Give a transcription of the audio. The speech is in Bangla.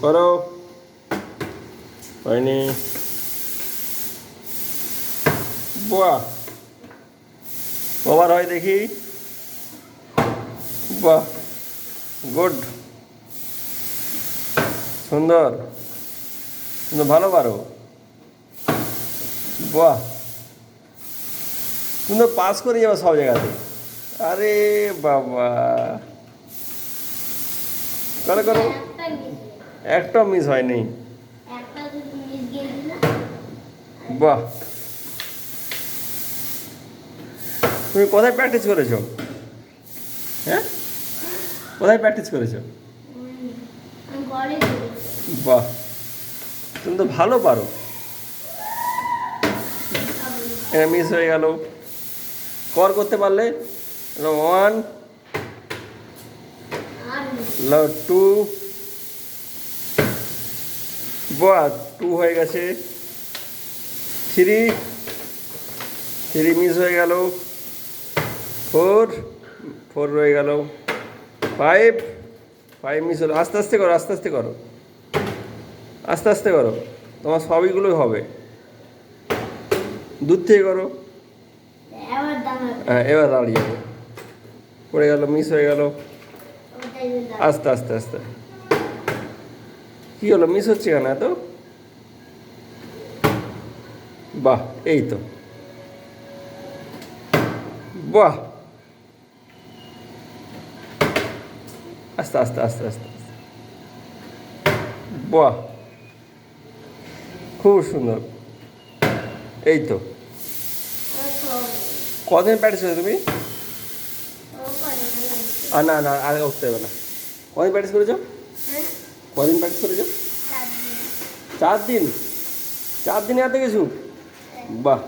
করো। হয়নি। বাহ, কবার হয় দেখি। বাহ, গুড, সুন্দর, কিন্তু ভালো পারো। বাহ, কিন্তু পাস করে যাবে সব জায়গাতে। আরে বাবা, করো করো। একটা মিস হয়নি। বাহ, তুমি কোথায় প্র্যাকটিস করেছো? হ্যাঁ, কোথায় প্র্যাকটিস করেছো? বাহ, তুমি তো ভালো পারো। এটা মিস হয়ে গেল। কর করতে পারলে। 1, 2, বাহ, 2 হয়ে গেছে। 3 মিস হয়ে গেল। 4 রয়ে গেল। 5 মিস হলো। আস্তে আস্তে করো, আস্তে আস্তে করো, আস্তে আস্তে করো, তোমার সবইগুলোই হবে। দূর থেকে করো। হ্যাঁ, এবার দাঁড়িয়ে যাবে। পড়ে গেল, মিস হয়ে গেল। আস্তে আস্তে আস্তে। কী হলো, মিস হচ্ছে কেন এত? বাহ, এই তো। বাহ, আস্তে আস্তে আস্তে আস্তে। বাহ, খুব সুন্দর। এই তো। কদিন প্র্যাকটিস করেছো তুমি? না না, আগে উঠতে হবে না। কদিন প্র্যাকটিস করেছো? কদিন প্র্যাকটিস করেছো? 4 দিন। 4 দিনে এত কিছু? বাহ।